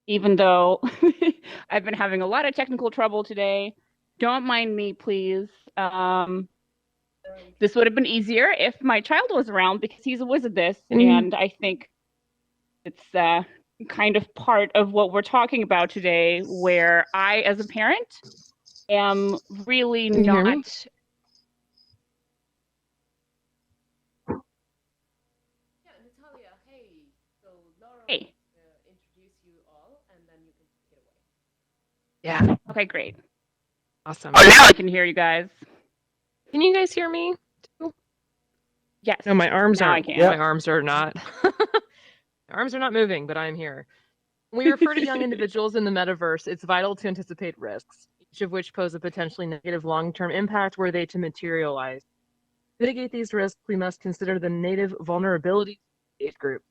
even though I've been having a lot of technical trouble today. Don't mind me, please. This would have been easier if my child was around because he's always at this, And and I think it's kind of part of what we're talking about today, where I, as a parent, am really can you hear me? not. Yeah, Natalia, hey. So Laura Hey. introduce you all, and then you can take it away. Yeah. Okay, great. Awesome. Oh, now I can hear you guys. Can you guys hear me too? Yes. No, my arms Now I aren't. can. My arms are not. My arms are not moving, but I'm here. When we refer to young individuals in the metaverse, it's vital to anticipate risks, each of which pose a potentially negative long-term impact were they to materialize. To mitigate these risks, we must consider the native vulnerabilities of the age group.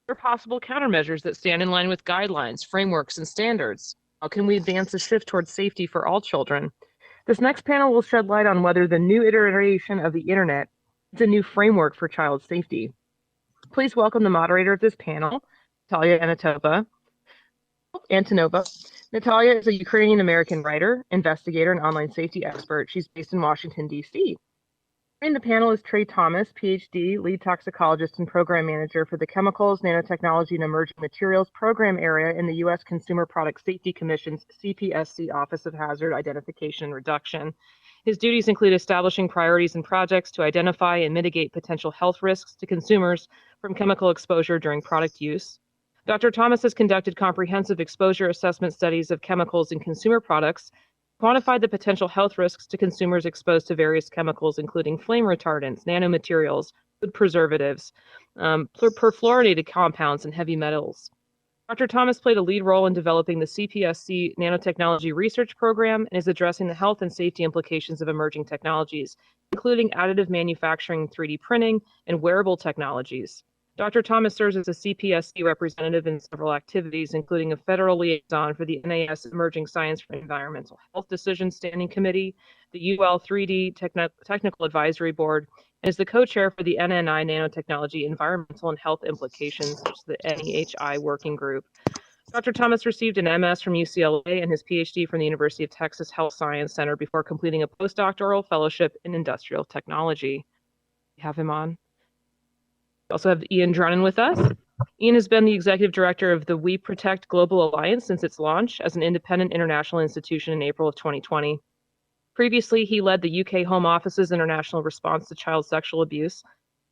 There are possible countermeasures that stand in line with guidelines, frameworks, and standards. How can we advance a shift towards safety for all children? This next panel will shed light on whether the new iteration of the internet is a new framework for child safety. Please welcome the moderator of this panel, Natalia Antonova. Natalia is a Ukrainian-American writer, investigator, and online safety expert. She's based in Washington, D.C. Joining the panel is Trey Thomas, PhD, lead toxicologist and program manager for the Chemicals, Nanotechnology, and Emerging Materials program area in the U.S. Consumer Product Safety Commission's CPSC Office of Hazard Identification and Reduction. His duties include establishing priorities and projects to identify and mitigate potential health risks to consumers from chemical exposure during product use. Dr. Thomas has conducted comprehensive exposure assessment studies of chemicals in consumer products, quantified the potential health risks to consumers exposed to various chemicals, including flame retardants, nanomaterials, food preservatives, perfluorinated compounds, and heavy metals. Dr. Thomas played a lead role in developing the CPSC Nanotechnology Research Program and is addressing the health and safety implications of emerging technologies, including additive manufacturing, 3D printing, and wearable technologies. Dr. Thomas serves as a CPSC representative in several activities, including a federal liaison for the NAS Emerging Science for Environmental Health Decisions Standing Committee, the UL 3D Technical Advisory Board, and is the co-chair for the NNI Nanotechnology Environmental and Health Implications, which is the NEHI Working Group. Dr. Thomas received an MS from UCLA and his PhD from the University of Texas Health Science Center before completing a postdoctoral fellowship in industrial technology. We have him on. We also have Ian Drennan with us. Ian has been the executive director of the We Protect Global Alliance since its launch as an independent international institution in April of 2020. Previously, he led the UK Home Office's international response to child sexual abuse.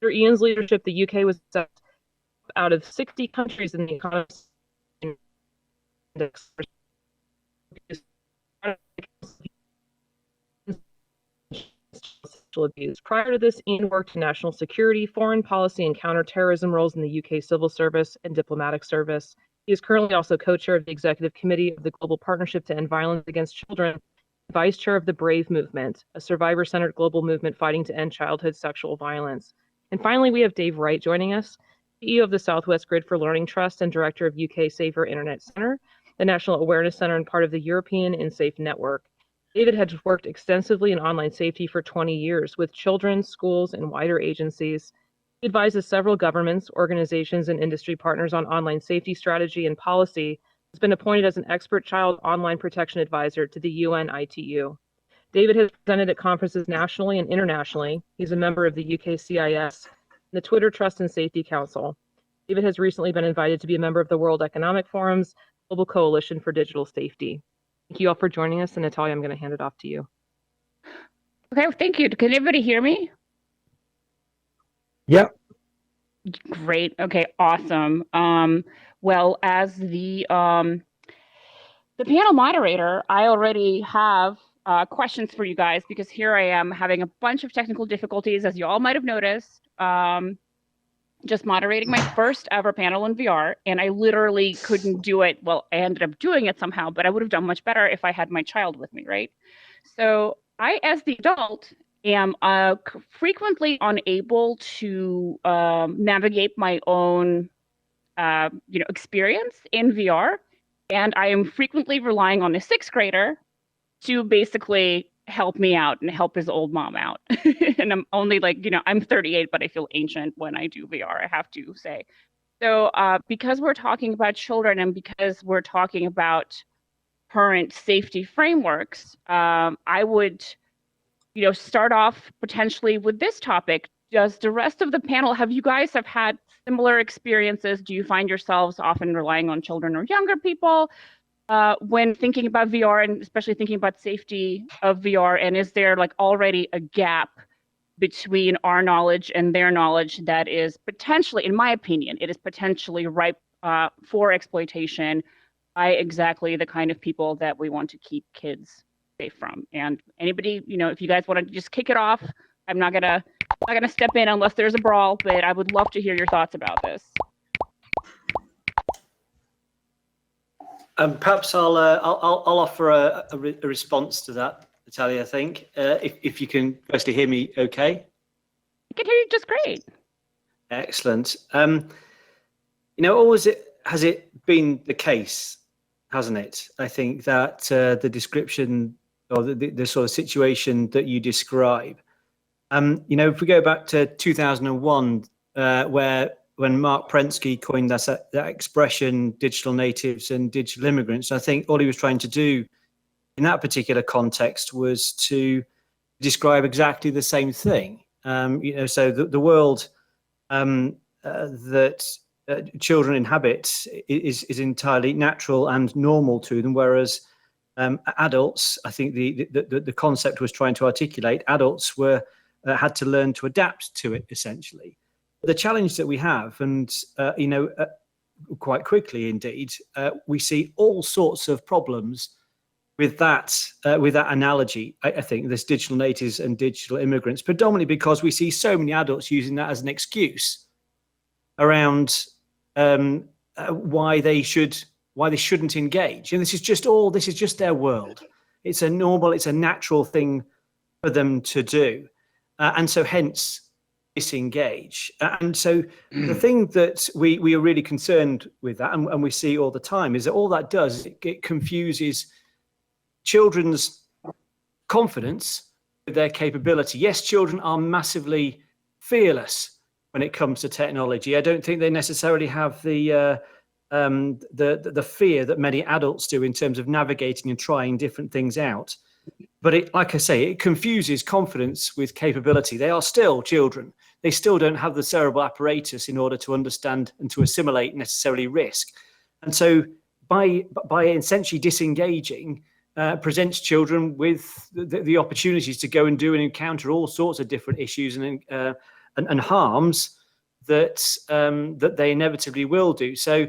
Under Ian's leadership, the UK was out of 60 countries in the economy index. Abuse. Prior to this, Ian worked in national security, foreign policy, and counterterrorism roles in the UK civil service and diplomatic service. He is currently also co-chair of the executive committee of the Global Partnership to End Violence Against Children, vice chair of the BRAVE movement, a survivor-centered global movement fighting to end childhood sexual violence. And finally, we have Dave Wright joining us, CEO of the Southwest Grid for Learning Trust and director of UK Safer Internet Center, the National Awareness Center and part of the European InSafe Network. David has worked extensively in online safety for 20 years with children, schools, and wider agencies. He advises several governments, organizations, and industry partners on online safety strategy and policy. Has been appointed as an expert child online protection advisor to the UN ITU. David has presented at conferences nationally and internationally. He's a member of the UK CIS and the Twitter Trust and Safety Council. David has recently been invited to be a member of the World Economic Forum's Global Coalition for Digital Safety. Thank you all for joining us. And Natalia, I'm going to hand it off to you. Okay, thank you. Can everybody hear me? Yep. Great. Okay, awesome. Well, as the panel moderator, I already have questions for you guys because here I am having a bunch of technical difficulties, as you all might have noticed. Just moderating my first ever panel in VR, and I literally couldn't do it. Well, I ended up doing it somehow, but I would have done much better if I had my child with me, right? So I, as the adult, am frequently unable to navigate my own, experience in VR, and I am frequently relying on a sixth grader to basically help me out and help his old mom out. And I'm only I'm 38, but I feel ancient when I do VR, I have to say. So because we're talking about children and because we're talking about current safety frameworks, I would, start off potentially with this topic. Does the rest of the panel, have you guys have had similar experiences? Do you find yourselves often relying on children or younger people when thinking about VR and especially thinking about safety of VR? And is there like already a gap between our knowledge and their knowledge that is potentially, in my opinion, it is potentially ripe for exploitation by exactly the kind of people that we want to keep kids safe from? And anybody, if you guys want to just kick it off, I'm not gonna step in unless there's a brawl, but I would love to hear your thoughts about this. Perhaps I'll offer a response to that, Natalia. I think if you can mostly hear me, okay. I can hear you just great. Excellent. Always has it been the case, hasn't it? I think that the description or the sort of situation that you describe, if we go back to 2001, when Mark Prensky coined that expression, digital natives and digital immigrants, I think all he was trying to do in that particular context was to describe exactly the same thing. So the world that children inhabit is entirely natural and normal to them, whereas adults, I think the concept was trying to articulate, adults had to learn to adapt to it, essentially. The challenge that we have, and quite quickly indeed, we see all sorts of problems with that analogy. I think there's digital natives and digital immigrants, predominantly because we see so many adults using that as an excuse around why they shouldn't engage. And this is just their world. It's a natural thing for them to do, and so hence disengage. And so the thing that we are really concerned with that, and we see all the time, is that all that does is it confuses children's confidence with their capability. Yes, children are massively fearless when it comes to technology. I don't think they necessarily have the fear that many adults do in terms of navigating and trying different things out. But like I say, it confuses confidence with capability. They are still children. They still don't have the cerebral apparatus in order to understand and to assimilate necessarily risk. And so by essentially disengaging, presents children with the opportunities to go and do and encounter all sorts of different issues and harms that they inevitably will do. So,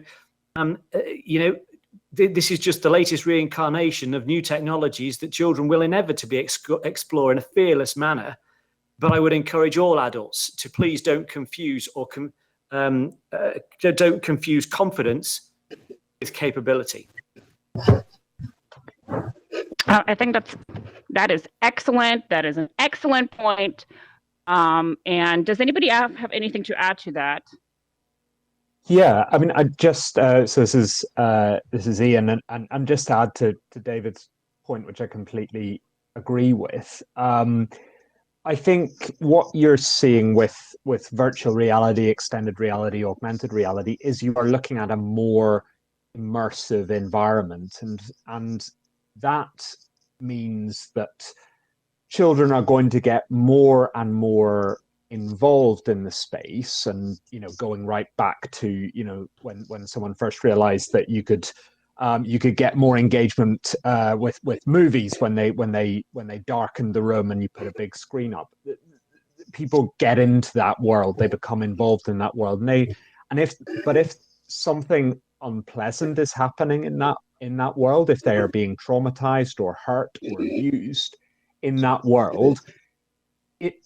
this is just the latest reincarnation of new technologies that children will inevitably explore in a fearless manner. But I would encourage all adults to please don't confuse don't confuse confidence with capability. I think that is excellent. That is an excellent point. And does anybody have anything to add to that? Yeah, I mean, I just so this is Ian, and just to add to David's point, which I completely agree with. I think what you're seeing with virtual reality, extended reality, augmented reality is you are looking at a more immersive environment, and that means that children are going to get more and more involved in the space. And going right back to when someone first realized that you could get more engagement with movies when they darkened the room and you put a big screen up. People get into that world, they become involved in that world, and if something unpleasant is happening in that world, if they are being traumatized or hurt or abused in that world,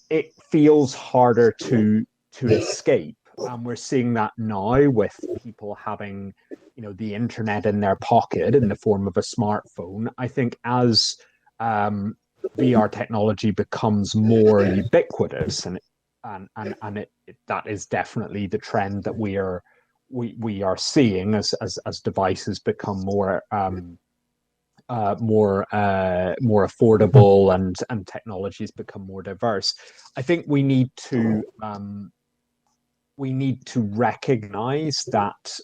it feels harder to escape. And we're seeing that now with people having the internet in their pocket in the form of a smartphone. I think as VR technology becomes more ubiquitous, and that is definitely the trend that we are seeing as devices become more affordable and technologies become more diverse. I think we need to we need to recognize that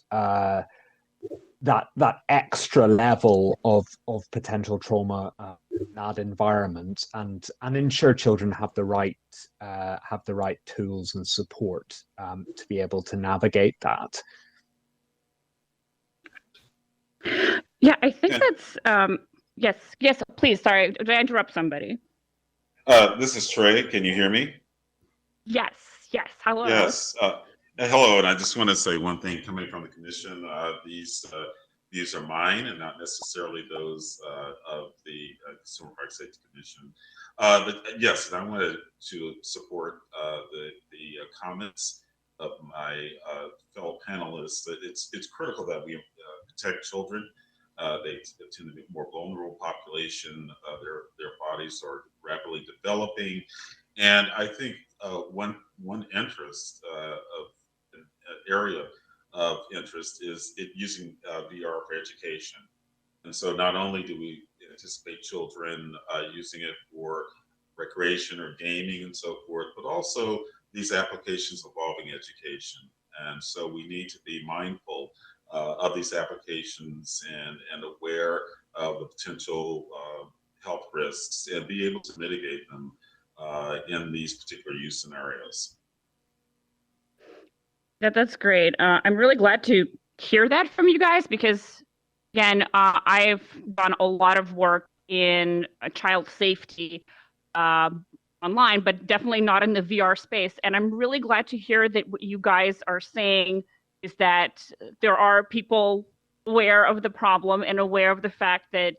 that extra level of potential trauma in that environment, and ensure children have the right tools and support to be able to navigate that. Yeah, I think that's yes, please. Sorry, did I interrupt somebody? This is Trey. Can you hear me? Yes. Hello. Yes. Hello, and I just want to say one thing coming from the commission. These views are mine and not necessarily those of the Consumer Product Safety Commission. But yes, and I wanted to support the comments of my fellow panelists that it's critical that we protect children. They tend to be a more vulnerable population. Their bodies are rapidly developing, and I think one interest of an area of interest is using VR for education. And so not only do we anticipate children using it for recreation or gaming and so forth, but also these applications involving education. And so we need to be mindful of these applications and aware of the potential health risks and be able to mitigate them in these particular use scenarios. That's great. I'm really glad to hear that from you guys because, again, I've done a lot of work in child safety online, but definitely not in the VR space. And I'm really glad to hear that what you guys are saying is that there are people aware of the problem and aware of the fact that,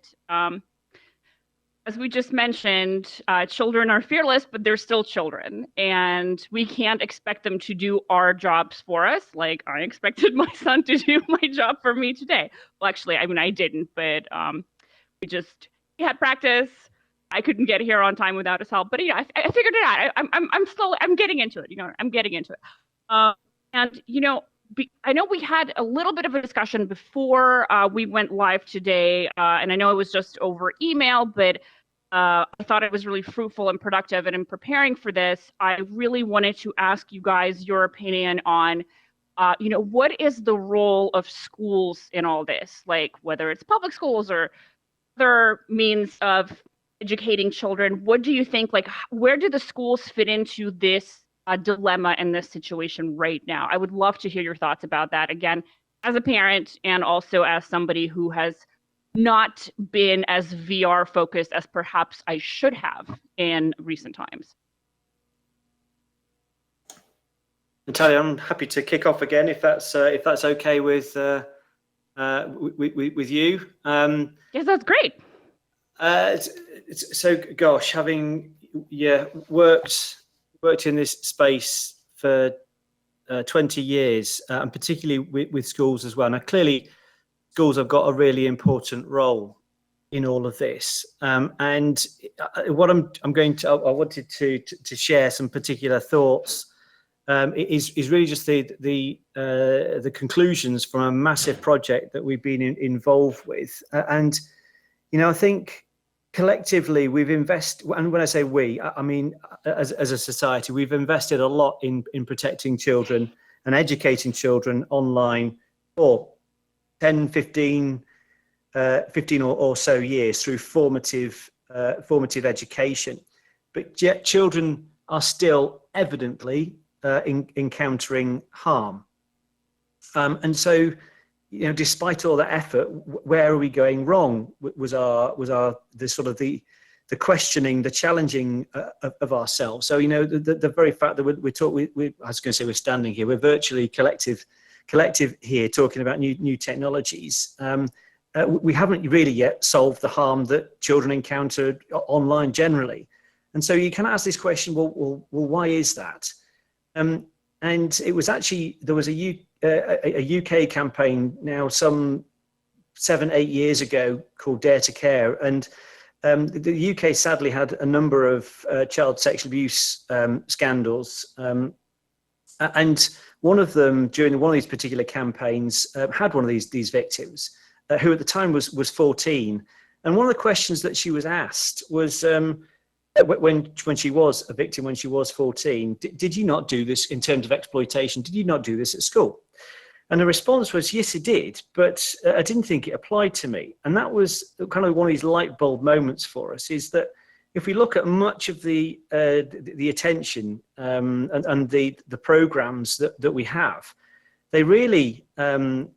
as we just mentioned, children are fearless, but they're still children. And we can't expect them to do our jobs for us. Like I expected my son to do my job for me today. Well, actually, I mean, I didn't, but he had practice. I couldn't get here on time without his help. But yeah, I figured it out. I'm getting into it. I'm getting into it. And I know we had a little bit of a discussion before we went live today, and I know it was just over email, but I thought it was really fruitful and productive. And in preparing for this, I really wanted to ask you guys your opinion on, what is the role of schools in all this? Like whether it's public schools or other means of educating children. What do you think? Like, where do the schools fit into this dilemma in this situation right now? I would love to hear your thoughts about that. Again, as a parent and also as somebody who has not been as VR focused as perhaps I should have in recent times. Natalia, I'm happy to kick off again if that's okay with you. Yes, that's great. So, gosh, having worked in this space for 20 years, and particularly with schools as well. Now, clearly, schools have got a really important role in all of this. And what I wanted to share some particular thoughts. Is really just the conclusions from a massive project that we've been involved with, and I think collectively we've invested, and when I say we, I mean as a society, we've invested a lot in protecting children and educating children online for 10, 15 or so years through formative education, but yet children are still evidently encountering harm, and so despite all that effort, where are we going wrong? Was the questioning, the challenging of ourselves. So the very fact that we're standing here, we're virtually collective here talking about new technologies. We haven't really yet solved the harm that children encounter online generally, and so you can ask this question: well, why is that? And it was actually, there was a UK campaign now some 7-8 years ago called Dare to Care, and the UK sadly had a number of child sexual abuse scandals, and one of them during one of these particular campaigns had one of these victims who at the time was 14, and one of the questions that she was asked was, when she was a victim, when she was 14, did you not do this in terms of exploitation? Did you not do this at school? And the response was, yes, it did, but I didn't think it applied to me. And that was kind of one of these light bulb moments for us, is that if we look at much of the attention and the programs that we have, they really are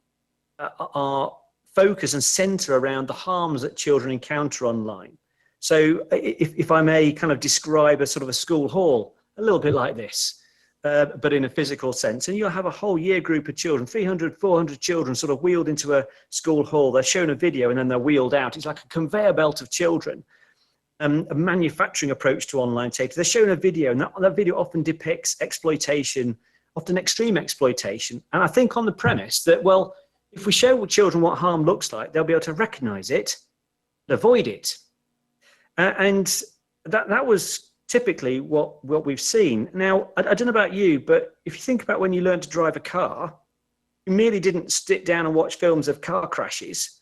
focused and center around the harms that children encounter online. So if I may kind of describe a sort of a school hall a little bit like this, but in a physical sense, and you'll have a whole year group of children, 300, 400 children sort of wheeled into a school hall. They're shown a video and then they're wheeled out. It's like a conveyor belt of children. A manufacturing approach to online safety. They're shown a video, and that video often depicts exploitation, often extreme exploitation. And I think on the premise that, well, if we show children what harm looks like, they'll be able to recognize it and avoid it. And that was typically what we've seen. Now, I don't know about you, but if you think about when you learned to drive a car, you merely didn't sit down and watch films of car crashes.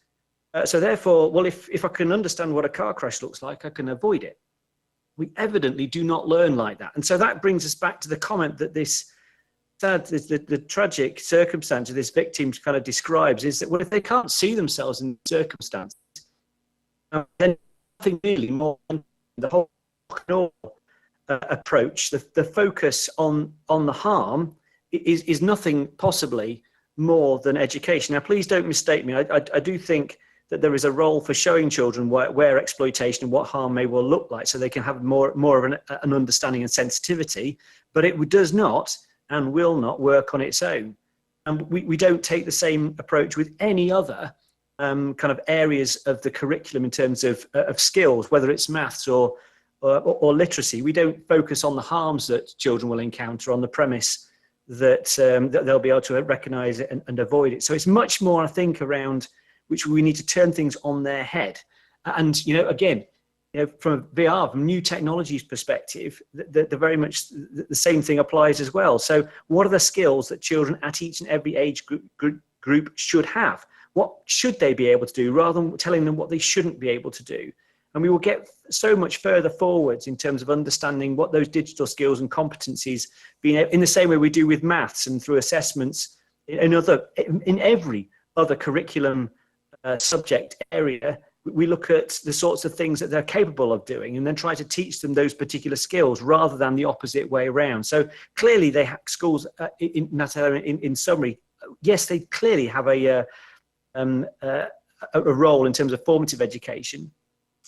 So therefore, well, if I can understand what a car crash looks like, I can avoid it. We evidently do not learn like that. And so that brings us back to the comment that this sad, the tragic circumstance of this victim kind of describes is that, well, if they can't see themselves in circumstances, then nothing really more than the whole approach, the focus on the harm is nothing possibly more than education. Now, please don't mistake me. I do think that there is a role for showing children where exploitation and what harm may well look like, so they can have more of an understanding and sensitivity, but it does not and will not work on its own. And we don't take the same approach with any other kind of areas of the curriculum in terms of skills, whether it's maths or literacy. We don't focus on the harms that children will encounter on the premise that they'll be able to recognize it and avoid it. So it's much more, I think, around which we need to turn things on their head. And, again, from a VR, from new technologies perspective, the very much the same thing applies as well. So what are the skills that children at each and every age group should have? What should they be able to do, rather than telling them what they shouldn't be able to do? And we will get so much further forwards in terms of understanding what those digital skills and competencies, being in the same way we do with maths and through assessments in every other curriculum subject area. We look at the sorts of things that they're capable of doing and then try to teach them those particular skills rather than the opposite way around. So clearly schools, in summary, yes, they clearly have a role in terms of formative education,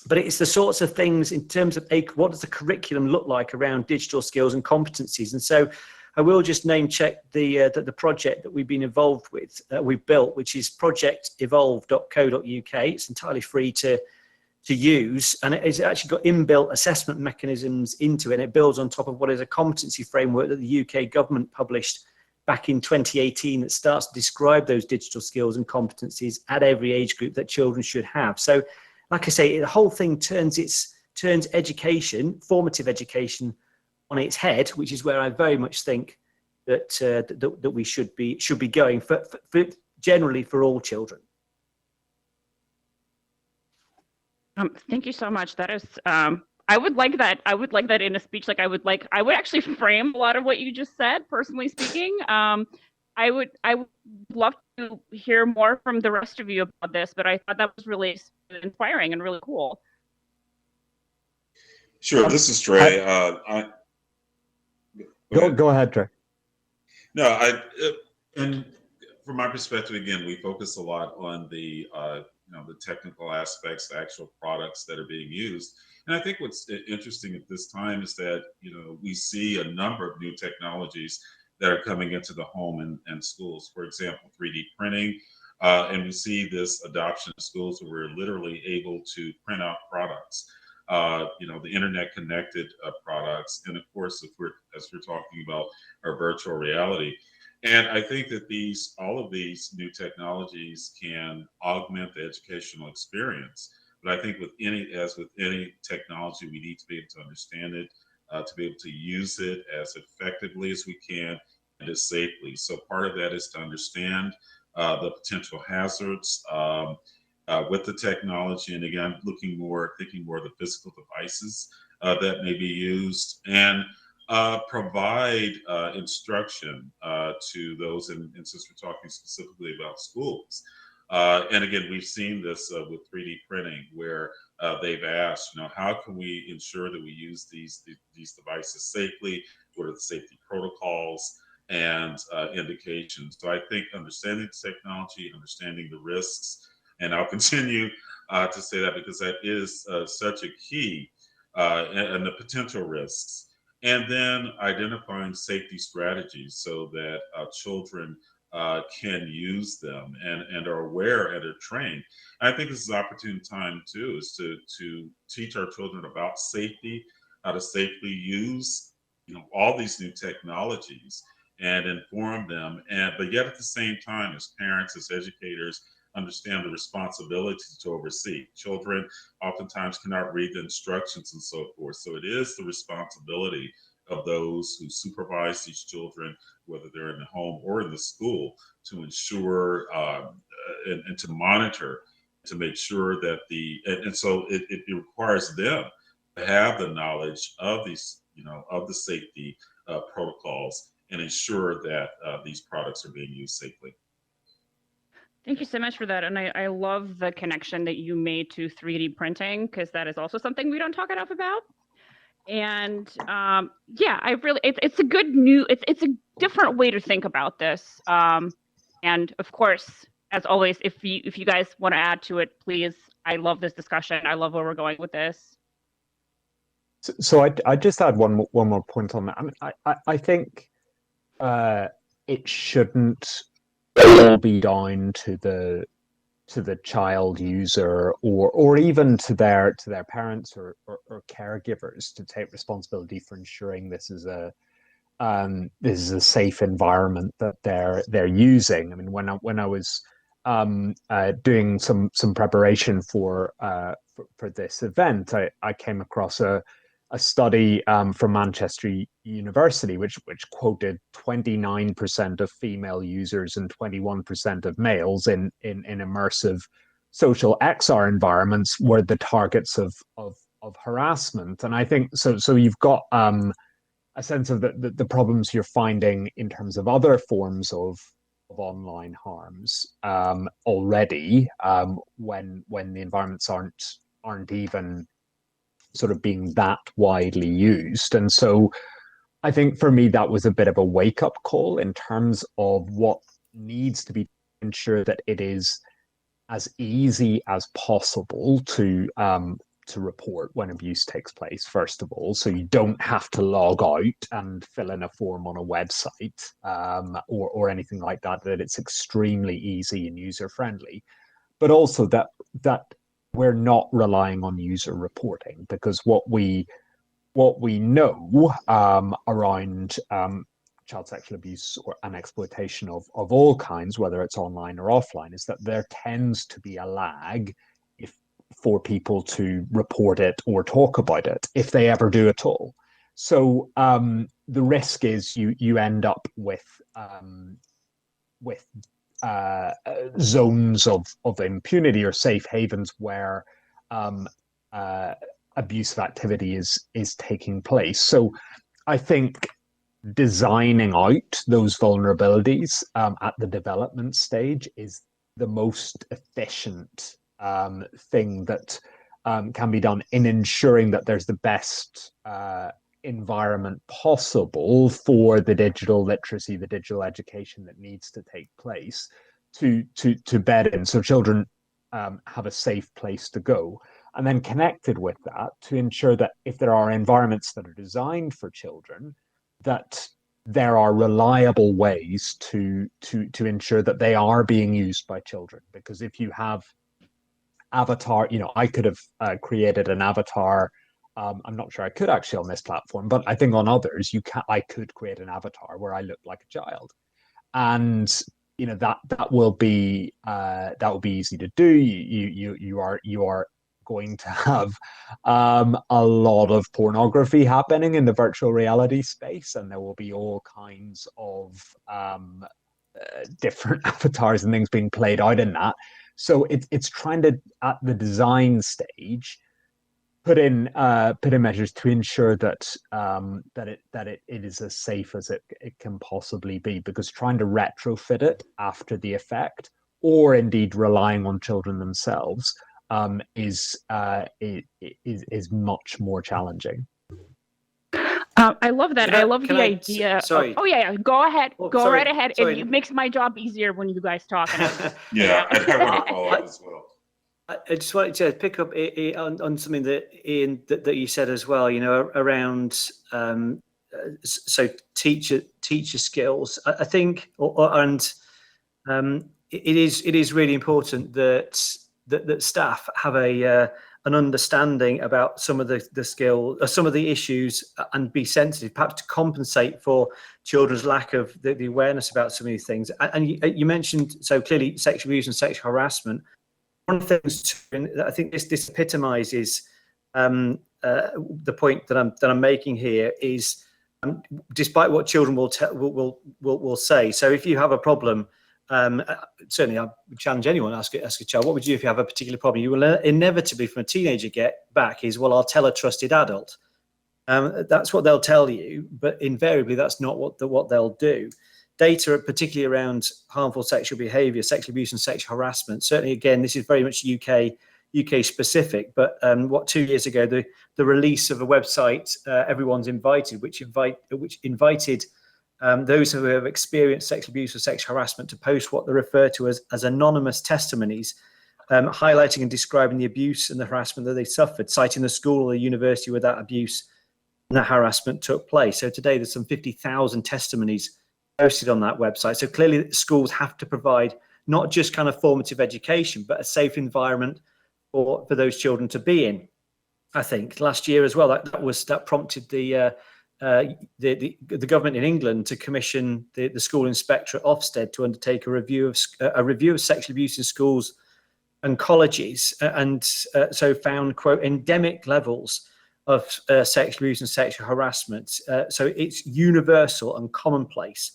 but it's the sorts of things in terms of what does the curriculum look like around digital skills and competencies. And so I will just name check the project that we've been involved with, we've built, which is projectevolve.co.uk. It's entirely free to use, and it's actually got inbuilt assessment mechanisms into it. And it builds on top of what is a competency framework that the UK government published back in 2018 that starts to describe those digital skills and competencies at every age group that children should have. So, like I say, the whole thing turns education, formative education, on its head, which is where I very much think that we should be going for generally for all children. Thank you so much. That is, I would like that. I would like that in a speech. I would actually frame a lot of what you just said. Personally speaking, I would love to hear more from the rest of you about this. But I thought that was really inspiring and really cool. Sure, this is Trey. Go ahead, Trey. No, and from my perspective, again, we focus a lot on the the technical aspects, the actual products that are being used. And I think what's interesting at this time is that we see a number of new technologies that are coming into the home and schools. For example, 3D printing, and we see this adoption in schools where we're literally able to print out products. The internet connected products, and of course, as we're talking about our virtual reality. And I think that all of these new technologies can augment the educational experience. But I think as with any technology, we need to be able to understand it, to be able to use it as effectively as we can and as safely. So part of that is to understand the potential hazards with the technology, and again, thinking more of the physical devices that may be used, and provide instruction to those, and since we're talking specifically about schools, and again, we've seen this with 3D printing, where they've asked, how can we ensure that we use these devices safely? What are the safety protocols and indications? So I think understanding the technology, understanding the risks, and I'll continue to say that because that is such a key, and the potential risks. And then identifying safety strategies so that children can use them and are aware and are trained. And I think this is an opportune time too, is to teach our children about safety, how to safely use all these new technologies, and inform them. And but yet at the same time, as parents, as educators, understand the responsibility to oversee. Children oftentimes cannot read the instructions and so forth. So it is the responsibility of those who supervise these children, whether they're in the home or in the school, to ensure and to monitor, to make sure that and so it requires them to have the knowledge of these, of the safety protocols, and ensure that these products are being used safely. Thank you so much for that. And I love the connection that you made to 3D printing, because that is also something we don't talk enough about. And yeah, it's a good it's a different way to think about this. And of course, as always, if you guys want to add to it, please. I love this discussion. I love where we're going with this. So I just add one more point on that. I mean, I think it shouldn't all be down to the child user or even to their parents or caregivers to take responsibility for ensuring this is a safe environment that they're using. I mean, when I was doing some preparation for this event, I came across a study from Manchester University, which quoted 29% of female users and 21% of males in immersive social XR environments were the targets of harassment. And I think so you've got a sense of the problems you're finding in terms of other forms of online harms already, when the environments aren't even sort of being that widely used. And so I think for me, that was a bit of a wake-up call in terms of what needs to be to ensure that it is as easy as possible to report when abuse takes place, first of all. So you don't have to log out and fill in a form on a website or anything like that, that it's extremely easy and user-friendly. But also that we're not relying on user reporting, because what we know around child sexual abuse and exploitation of all kinds, whether it's online or offline, is that there tends to be a lag for people to report it or talk about it, if they ever do at all. So the risk is you end up with zones of impunity or safe havens where abusive activity is taking place. So I think designing out those vulnerabilities at the development stage is the most efficient thing that can be done in ensuring that there's the best environment possible for the digital literacy, the digital education that needs to take place to bed in, so children have a safe place to go. And then connected with that, to ensure that if there are environments that are designed for children, that there are reliable ways to ensure that they are being used by children. Because if you have avatar, I could have created an avatar. I'm not sure I could actually on this platform, but I think on others I could create an avatar where I look like a child, and that will be easy to do. You are going to have a lot of pornography happening in the virtual reality space, and there will be all kinds of different avatars and things being played out in that. So it's trying to, at the design stage, put in measures to ensure that it is as safe as it can possibly be, because trying to retrofit it after the effect, or indeed relying on children themselves, is much more challenging. I love that. I love the idea. Sorry. Oh yeah, go ahead. Go right ahead. Sorry. It makes my job easier when you guys talk. Yeah, I want to follow up as well. I just wanted to pick up on something that Ian that you said as well. You know, around so teacher skills. I think, it is really important that staff have an understanding about some of the skill, some of the issues, and be sensitive, perhaps to compensate for children's lack of the awareness about some of these things. And you mentioned so clearly sexual abuse and sexual harassment. One of the things that I think this epitomizes the point that I'm making here is, despite what children will say. So if you have a problem, certainly I would challenge anyone, ask a child, what would you do if you have a particular problem? You will inevitably, from a teenager, get back is, well, I'll tell a trusted adult. That's what they'll tell you, but invariably that's not what they'll do. Data, particularly around harmful sexual behaviour, sexual abuse and sexual harassment, certainly, again, this is very much UK specific, but 2 years ago, the release of a website, Everyone's Invited, which invited those who have experienced sexual abuse or sexual harassment to post what they refer to as anonymous testimonies, highlighting and describing the abuse and the harassment that they suffered, citing the school or the university where that abuse and that harassment took place. So today there's some 50,000 testimonies posted on that website. So clearly schools have to provide not just kind of formative education, but a safe environment for those children to be in. I think last year as well, that prompted the government in England to commission the school inspector at Ofsted to undertake a review of sexual abuse in schools and colleges, and so found, quote, endemic levels of sexual abuse and sexual harassment. So it's universal and commonplace.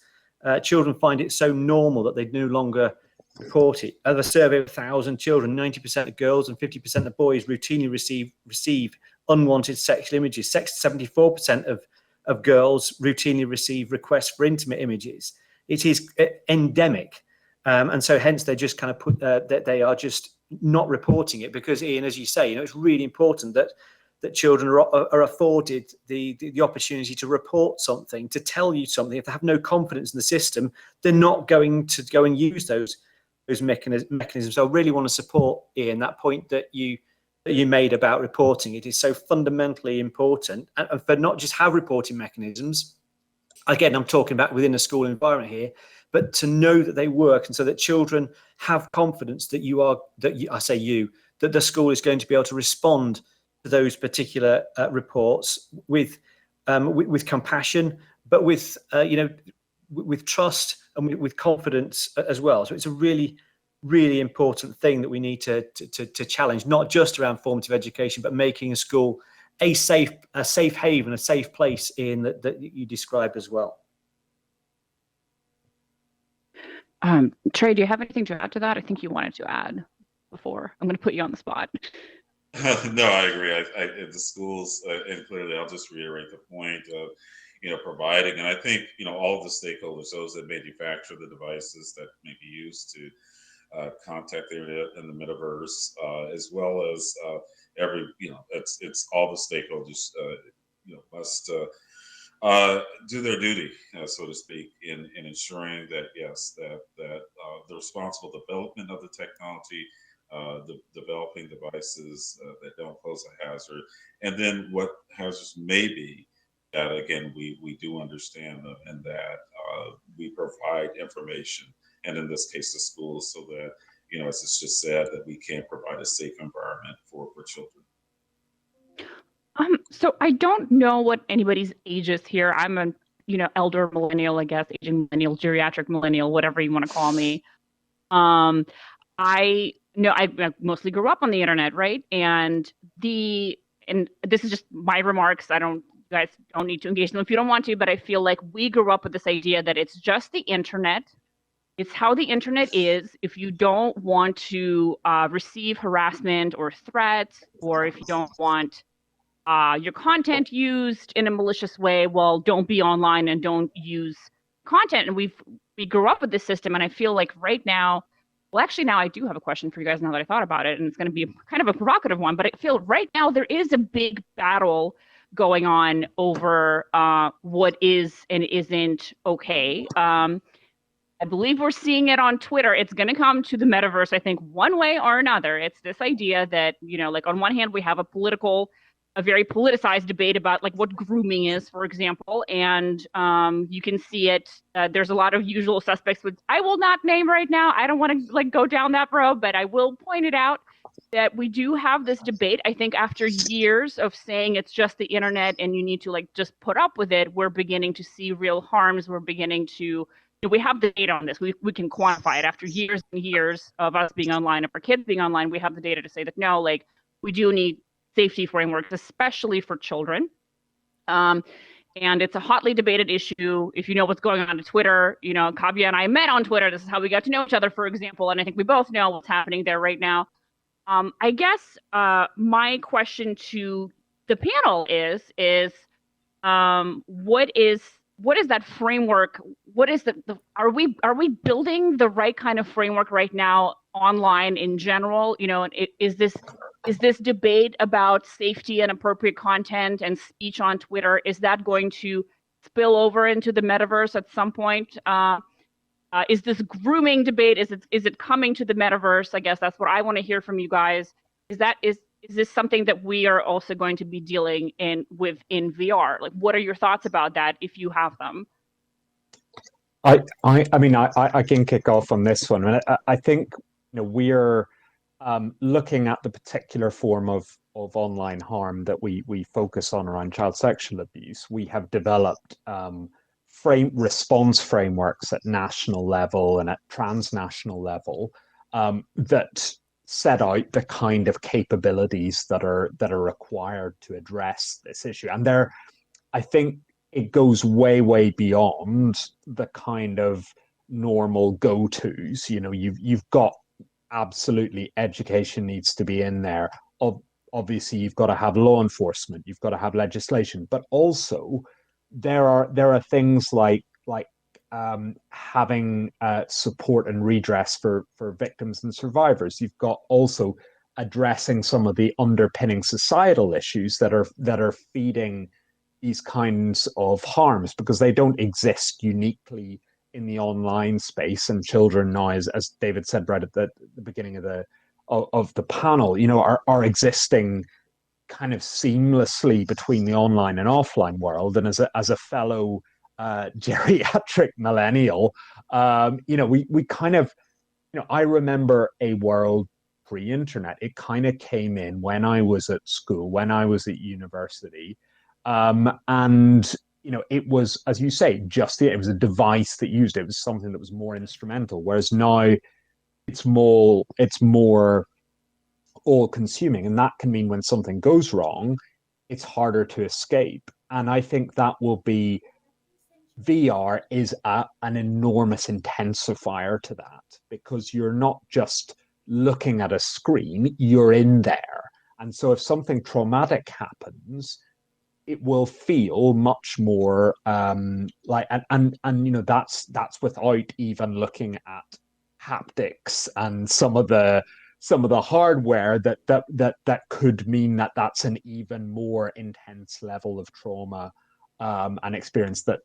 Children find it so normal that they no longer report it. Of a survey of 1,000 children, 90% of girls and 50% of boys routinely receive unwanted sexual images. 74% of girls routinely receive requests for intimate images. It is endemic. And so hence they just kind of put that they are just not reporting it, because, Ian, as you say, it's really important that children are afforded the opportunity to report something, to tell you something. If they have no confidence in the system, they're not going to go and use those mechanisms. So I really want to support, Ian, that point that you made about reporting. It is so fundamentally important, and for not just have reporting mechanisms. Again, I'm talking about within a school environment here, but to know that they work, and so that children have confidence that that the school is going to be able to respond to those particular reports with compassion, but with trust and with confidence as well. So it's a really, really important thing that we need to challenge, not just around formative education, but making a school a safe haven, a safe place in that you described as well. Trey, do you have anything to add to that? I think you wanted to add before. I'm going to put you on the spot. No, I agree. At the schools, and clearly, I'll just reiterate the point of, providing, and I think, all of the stakeholders, those that manufacture the devices that may be used to contact the internet and the metaverse, as well as it's all the stakeholders, must do their duty, so to speak, in ensuring that, yes, that the responsible development of the technology, developing devices that don't pose a hazard, and then what hazards may be, that again we do understand them, and that we provide information, and in this case the schools, so that, as it's just said, that we can provide a safe environment for children. So I don't know what anybody's age is here. I'm a elder millennial, I guess, aging millennial, geriatric millennial, whatever you want to call me. I mostly grew up on the internet, right? And this is just my remarks. You guys don't need to engage them if you don't want to, but I feel like we grew up with this idea that it's just the internet. It's how the internet is. If you don't want to receive harassment or threats, or if you don't want your content used in a malicious way, well, don't be online and don't use content. And we grew up with this system, and I feel like right now, well, actually now I do have a question for you guys now that I thought about it, and it's going to be kind of a provocative one, but I feel right now there is a big battle going on over what is and isn't okay. I believe we're seeing it on Twitter. It's going to come to the metaverse, I think, one way or another. It's this idea that, like on one hand, we have a very politicized debate about like what grooming is, for example. And you can see it. There's a lot of usual suspects, which I will not name right now. I don't want to like go down that road, but I will point it out that we do have this debate. I think after years of saying it's just the internet and you need to like just put up with it, we're beginning to see real harms. We're beginning to we have the data on this. We can quantify it after years and years of us being online, of our kids being online. We have the data to say that no, like we do need safety frameworks, especially for children. And it's a hotly debated issue. If you know what's going on Twitter, Kavya and I met on Twitter. This is how we got to know each other, for example. And I think we both know what's happening there right now. I guess my question to the panel is what is that framework? What is are we building the right kind of framework right now online in general? Is this debate about safety and appropriate content and speech on Twitter, is that going to spill over into the metaverse at some point? Is this grooming debate, is it coming to the metaverse? I guess that's what I want to hear from you guys. Is this something that we are also going to be dealing with in VR? Like, what are your thoughts about that, if you have them? I can kick off on this one. I think we're looking at the particular form of online harm that we focus on around child sexual abuse. We have developed response frameworks at national level and at transnational level that set out the kind of capabilities that are required to address this issue. And I think it goes way beyond the kind of normal go-tos. You've got absolutely education needs to be in there. Obviously, you've got to have law enforcement, you've got to have legislation, but also there are things like having support and redress for victims and survivors. You've got also addressing some of the underpinning societal issues that are feeding these kinds of harms, because they don't exist uniquely in the online space. And children now, as David said right at the beginning of the panel, are existing kind of seamlessly between the online and offline world. And as a fellow geriatric millennial, we kind of, I remember a world pre-internet. It kind of came in when I was at school, when I was at university, and it was, as you say, it was a device that used it. It was something that was more instrumental. Whereas now, it's more all-consuming, and that can mean when something goes wrong, it's harder to escape. And I think that will be VR is an enormous intensifier to that, because you're not just looking at a screen, you're in there. And so if something traumatic happens, it will feel much more like, and that's without even looking at haptics and some of the hardware that could mean that's an even more intense level of trauma and experience that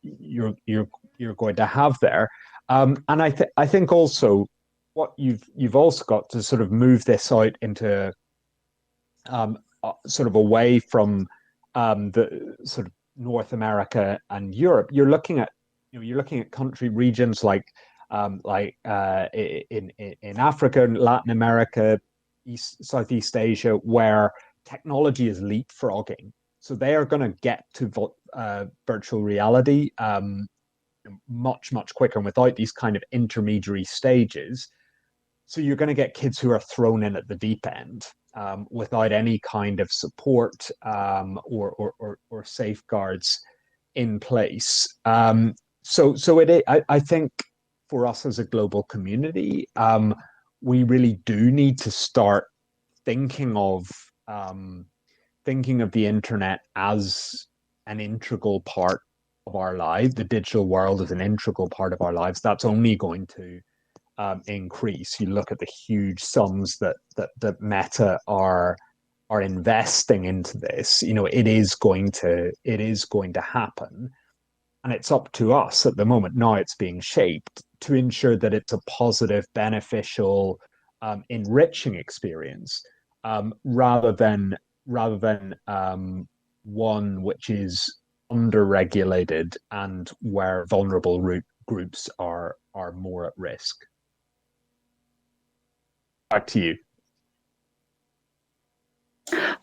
you're going to have there. And I think also what you've also got to sort of move this out into sort of away from the sort of North America and Europe. You're looking at country regions like in Africa and Latin America, Southeast Asia, where technology is leapfrogging. So they are going to get to virtual reality much quicker, and without these kind of intermediary stages. So you're going to get kids who are thrown in at the deep end without any kind of support or safeguards in place. So I think for us as a global community, we really do need to start thinking of thinking of the internet as an integral part of our lives, the digital world as an integral part of our lives, that's only going to increase. You look at the huge sums that Meta are investing into this. It is going to happen, and it's up to us at the moment. Now it's being shaped to ensure that it's a positive, beneficial, enriching experience, rather than one which is under-regulated and where vulnerable groups are more at risk. Back to you.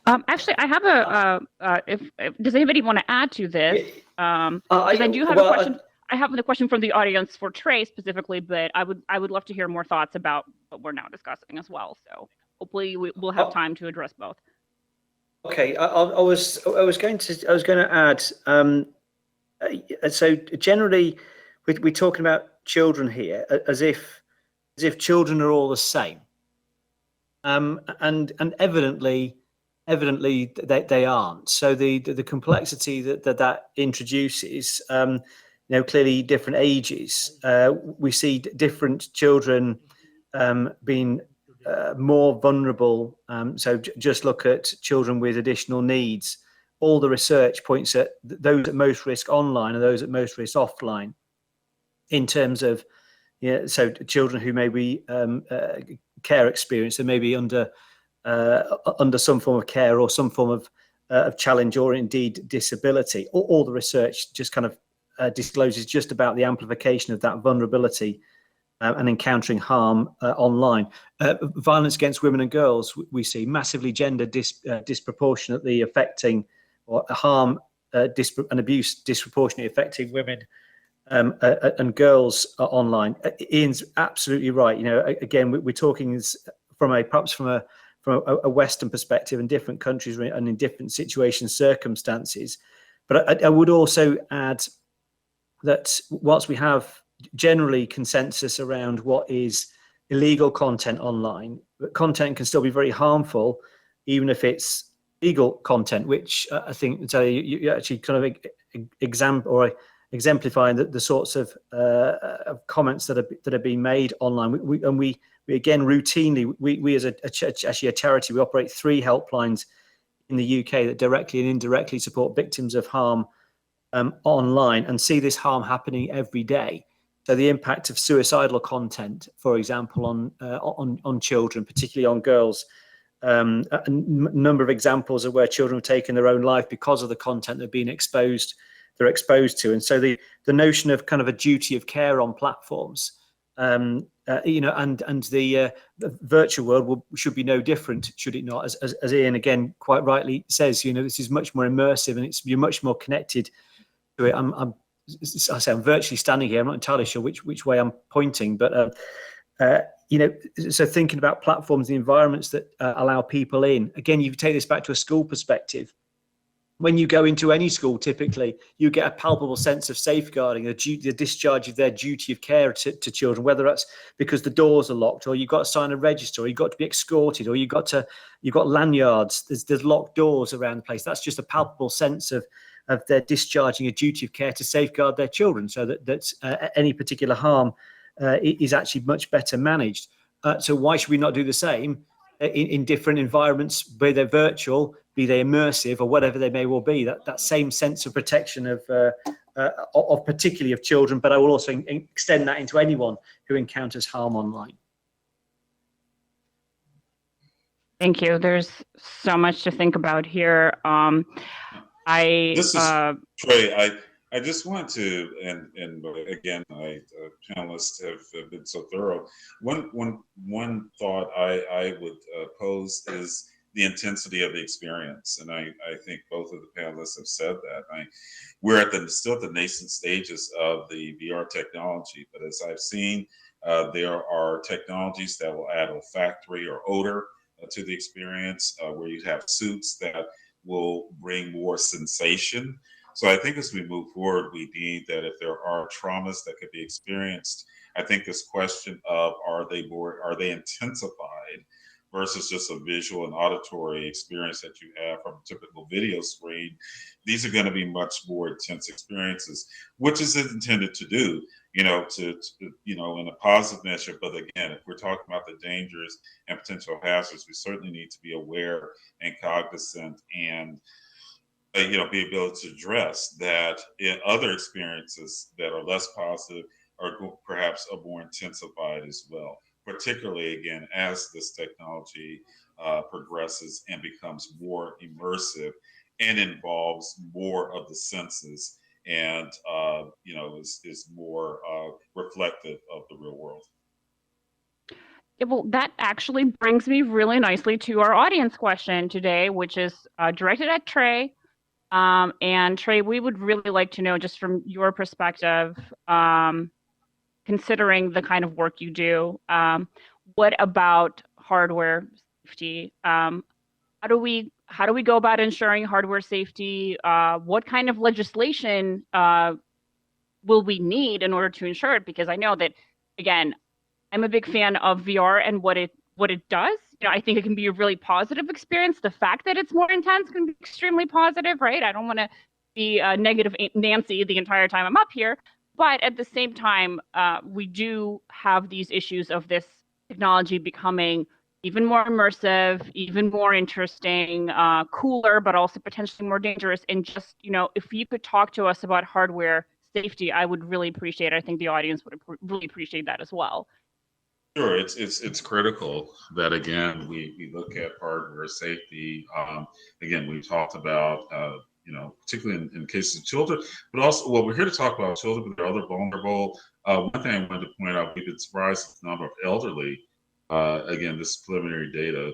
Actually, I have if does anybody want to add to this? I do have a question. I have the question from the audience for Trey specifically, but I would love to hear more thoughts about what we're now discussing as well. So hopefully we'll have time to address both. Okay, I was going to add. So generally, we're talking about children here as if children are all the same, and evidently they aren't. So the complexity that introduces, clearly different ages. We see different children being more vulnerable. So just look at children with additional needs. All the research points at those at most risk online and those at most risk offline, in terms of, so children who may be care experience, and maybe under some form of care or some form of challenge, or indeed disability. All the research just kind of discloses just about the amplification of that vulnerability and encountering harm online. Violence against women and girls, we see massively gender disproportionately affecting, or harm and abuse disproportionately affecting women and girls online. Ian's absolutely right. Again, we're talking perhaps from a Western perspective, in different countries and in different situations, circumstances. But I would also add that whilst we have generally consensus around what is illegal content online, but content can still be very harmful, even if it's legal content, which I think you actually kind of exemplify the sorts of comments that are being made online. We again routinely, we as actually a charity, we operate 3 helplines in the UK that directly and indirectly support victims of harm online, and see this harm happening every day. So the impact of suicidal content, for example, on children, particularly on girls. A number of examples of where children have taken their own life because of the content they're exposed to. And so the notion of kind of a duty of care on platforms, and the virtual world should be no different, should it not? As Ian again quite rightly says, this is much more immersive, and you're much more connected to it. I'm virtually standing here. I'm not entirely sure which way I'm pointing, but so thinking about platforms, the environments that allow people in. Again, you take this back to a school perspective. When you go into any school, typically you get a palpable sense of safeguarding, the discharge of their duty of care to children, whether that's because the doors are locked, or you've got to sign a register, or you've got to be escorted, or you've got lanyards. There's locked doors around the place. That's just a palpable sense of their discharging a duty of care to safeguard their children, so that any particular harm is actually much better managed. So why should we not do the same in different environments, be they virtual, be they immersive, or whatever they may well be? That same sense of protection of particularly of children, but I will also extend that into anyone who encounters harm online. Thank you. There's so much to think about here. This is Trey. I just want to, and again, panelists have been so thorough. One thought I would pose is the intensity of the experience, and I think both of the panelists have said that. We're still at the nascent stages of the VR technology, but as I've seen, there are technologies that will add olfactory or odor to the experience, where you have suits that will bring more sensation. So I think as we move forward, we need that if there are traumas that could be experienced, I think this question of are they intensified versus just a visual and auditory experience that you have from a typical video screen. These are going to be much more intense experiences, which is intended to do, in a positive measure. But again, if we're talking about the dangers and potential hazards, we certainly need to be aware and cognizant and be able to address that in other experiences that are less positive are perhaps more intensified as well, particularly again as this technology progresses and becomes more immersive and involves more of the senses and is more reflective of the real world. Yeah, well, that actually brings me really nicely to our audience question today, which is directed at Trey. And Trey, we would really like to know, just from your perspective, considering the kind of work you do, what about hardware safety? How do we go about ensuring hardware safety? What kind of legislation will we need in order to ensure it? Because I know that, again, I'm a big fan of VR and what it does. I think it can be a really positive experience. The fact that it's more intense can be extremely positive, right? I don't want to be a negative Nancy the entire time I'm up here, but at the same time, we do have these issues of this technology becoming even more immersive, even more interesting, cooler, but also potentially more dangerous. And just, if you could talk to us about hardware safety, I would really appreciate it. I think the audience would really appreciate that as well. Sure, it's critical that again we look at hardware safety. Again, we talked about particularly in cases of children, but also we're here to talk about children, but there are other vulnerable. One thing I wanted to point out: we've been surprised at the number of elderly. Again, this preliminary data,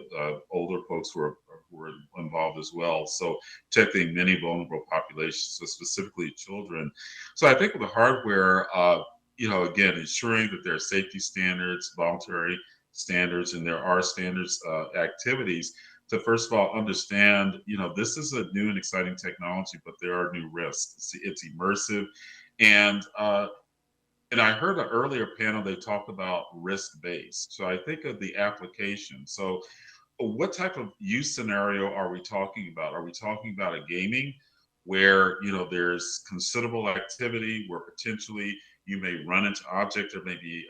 older folks were involved as well. So protecting many vulnerable populations, so specifically children. So I think with the hardware. Again, ensuring that there are safety standards, voluntary standards, and there are standards activities to first of all understand, this is a new and exciting technology, but there are new risks. It's immersive, and I heard an earlier panel they talked about risk-based. So I think of the application. So what type of use scenario are we talking about? Are we talking about a gaming where there's considerable activity where potentially you may run into objects or maybe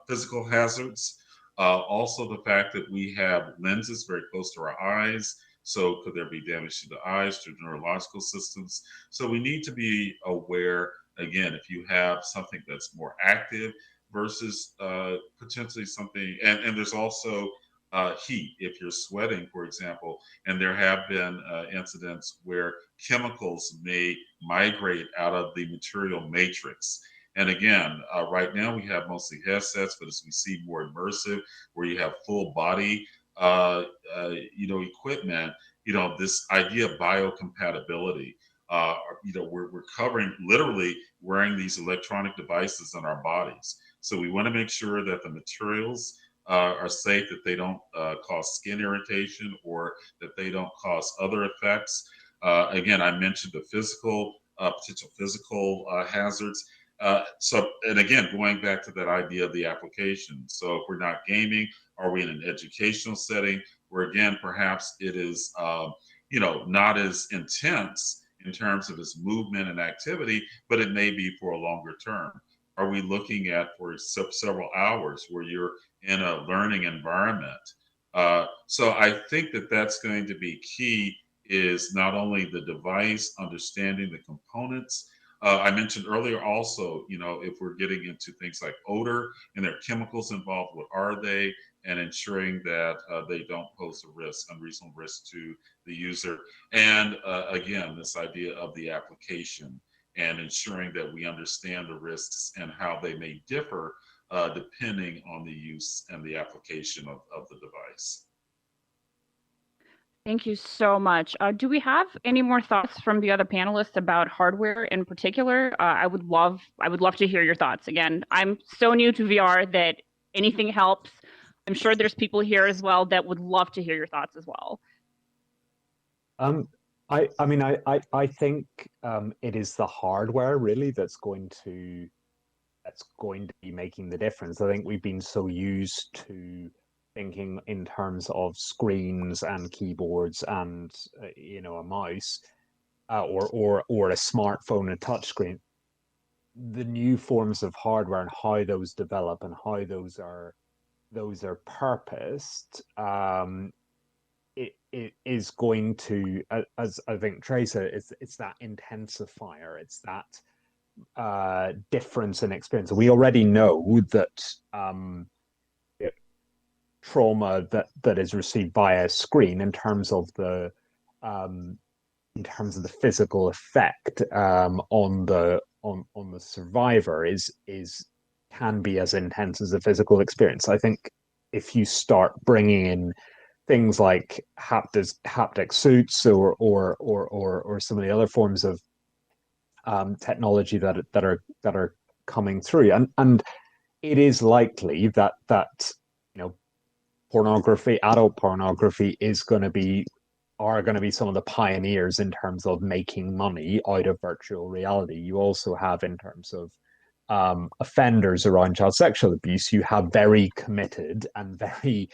physical hazards? Also, the fact that we have lenses very close to our eyes. So could there be damage to the eyes, to neurological systems? So we need to be aware, again, if you have something that's more active versus potentially something, and there's also heat. If you're sweating, for example, and there have been incidents where chemicals may migrate out of the material matrix. And again, right now we have mostly headsets, but as we see more immersive, where you have full body, equipment, this idea of biocompatibility. We're covering, literally wearing these electronic devices on our bodies. So we want to make sure that the materials are safe, that they don't cause skin irritation or that they don't cause other effects. Again, I mentioned the potential physical hazards. And again, going back to that idea of the application. So if we're not gaming, are we in an educational setting where again, perhaps it is, not as intense in terms of its movement and activity, but it may be for a longer term. Are we looking at for several hours where you're in a learning environment? So I think that that's going to be key, is not only the device, understanding the components. I mentioned earlier also, if we're getting into things like odor and there are chemicals involved, what are they? And ensuring that they don't pose a risk, unreasonable risk to the user. And again, this idea of the application and ensuring that we understand the risks and how they may differ depending on the use and the application of the device. Thank you so much. Do we have any more thoughts from the other panelists about hardware in particular? I would love to hear your thoughts. Again, I'm so new to VR that anything helps. I'm sure there's people here as well that would love to hear your thoughts as well. I think it is the hardware really that's going to be making the difference. I think we've been so used to thinking in terms of screens and keyboards and a mouse, or a smartphone, a touchscreen. The new forms of hardware and how those develop and how those are purposed, it is going to, as I think Trey said, it's that intensifier, it's that difference in experience. We already know that trauma that is received by a screen in terms of the physical effect on the survivor can be as intense as the physical experience. I think if you start bringing in things like haptic suits or some of the other forms of technology that are coming through, and it is likely that pornography, adult pornography, are going to be some of the pioneers in terms of making money out of virtual reality. You also have, in terms of offenders around child sexual abuse, you have very committed and very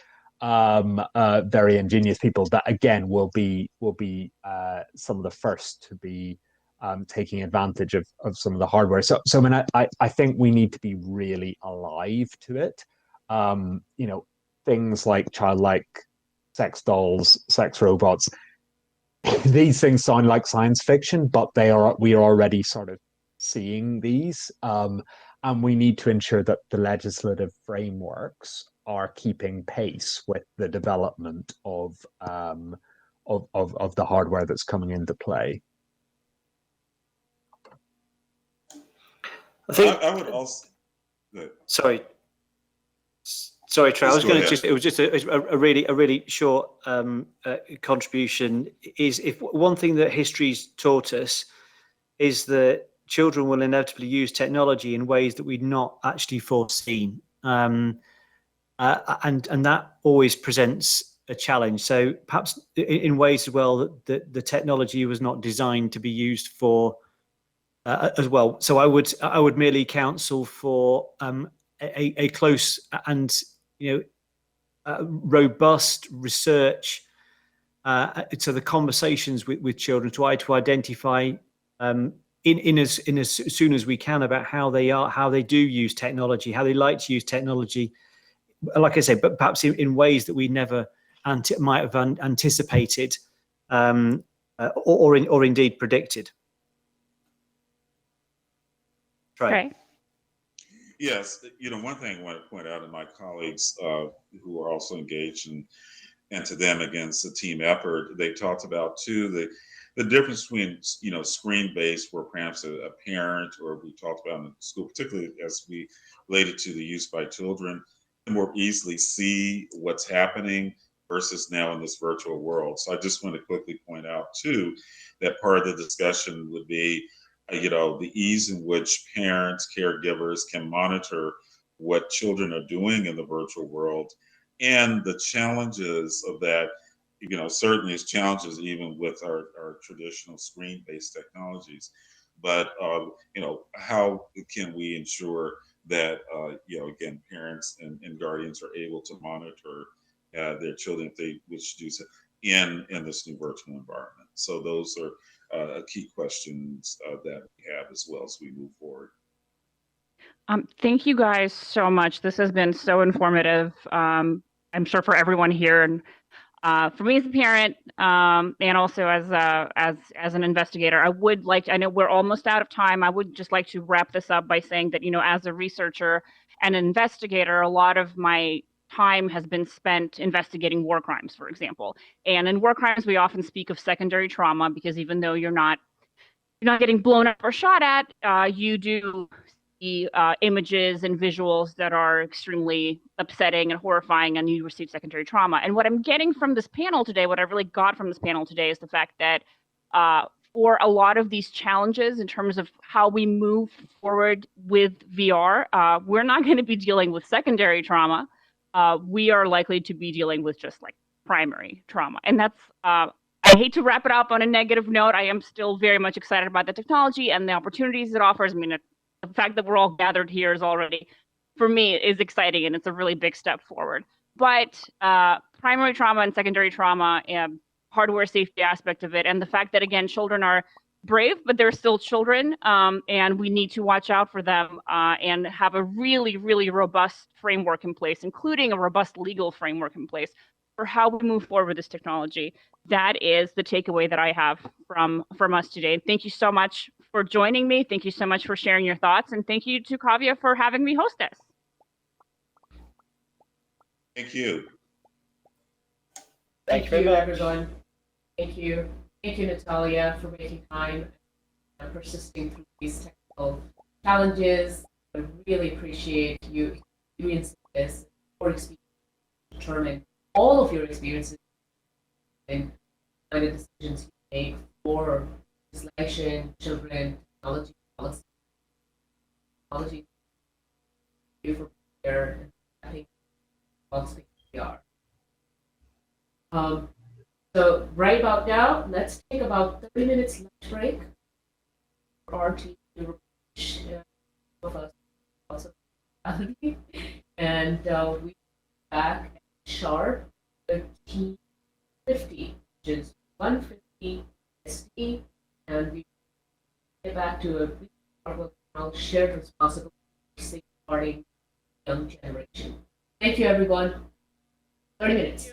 ingenious people that again will be some of the first to be taking advantage of some of the hardware. So I mean, I think we need to be really alive to it. Things like childlike sex dolls, sex robots. These things sound like science fiction, but we are already sort of seeing these, and we need to ensure that the legislative frameworks are keeping pace with the development of the hardware that's coming into play. I think I would also. Sorry, Trey. I was going to ahead. it was just a really short contribution. Is if one thing that history's taught us is that children will inevitably use technology in ways that we'd not actually foreseen, and that always presents a challenge. So perhaps in ways as well that the technology was not designed to be used for as well. So I would merely counsel for a close and robust research to the conversations with children, try to identify in as soon as we can about how they do use technology, how they like to use technology. Like I said, but perhaps in ways that we never might have anticipated or indeed predicted. Right. Yes, one thing I want to point out, and my colleagues who are also engaged and to them, against the team effort, they talked about too the difference between screen-based, where perhaps a parent, or we talked about in the school, particularly as we related to the use by children, more easily see what's happening versus now in this virtual world. So I just want to quickly point out too that part of the discussion would be the ease in which parents, caregivers can monitor what children are doing in the virtual world, and the challenges of that. Certainly it's challenges even with our traditional screen-based technologies, but how can we ensure that again, parents and guardians are able to monitor their children if they wish to do so in this new virtual environment. So those are key questions that we have as well as we move forward. Thank you guys so much. This has been so informative. I'm sure for everyone here, and for me as a parent, and also as an investigator, I know we're almost out of time. I would just like to wrap this up by saying that, as a researcher and an investigator, a lot of my time has been spent investigating war crimes, for example. And in war crimes, we often speak of secondary trauma, because even though you're not getting blown up or shot at, you do see images and visuals that are extremely upsetting and horrifying, and you receive secondary trauma. And what I'm getting from this panel today, what I really got from this panel today, is the fact that for a lot of these challenges in terms of how we move forward with VR, we're not going to be dealing with secondary trauma. We are likely to be dealing with just like primary trauma. And that's, I hate to wrap it up on a negative note. I am still very much excited about the technology and the opportunities it offers. I mean, the fact that we're all gathered here is already, for me, is exciting, and it's a really big step forward. but primary trauma and secondary trauma, hardware safety aspect of it, and the fact that, again, children are brave, but they're still children, and we need to watch out for them and have a really, really robust framework in place, including a robust legal framework in place for how we move forward with this technology. That is the takeaway that I have from us today. Thank you so much for joining me. Thank you so much for sharing your thoughts, and thank you to Kavya for having me host this. Thank you. Thank you, everyone. Thank you. Thank you, Natalia, for making time and persisting through these technical challenges. I really appreciate you experiencing this, your experience, determine all of your experiences and the decisions you make for legislation, children, technology, policy, technology. You for there and I think we are. So right about now, let's take about 30 minutes lunch break for our team to refresh of us also and we back at sharp 13:50, which is 1:50 ST, and we get back to a shared responsibility safeguarding young generation. Thank you, everyone. 30 minutes.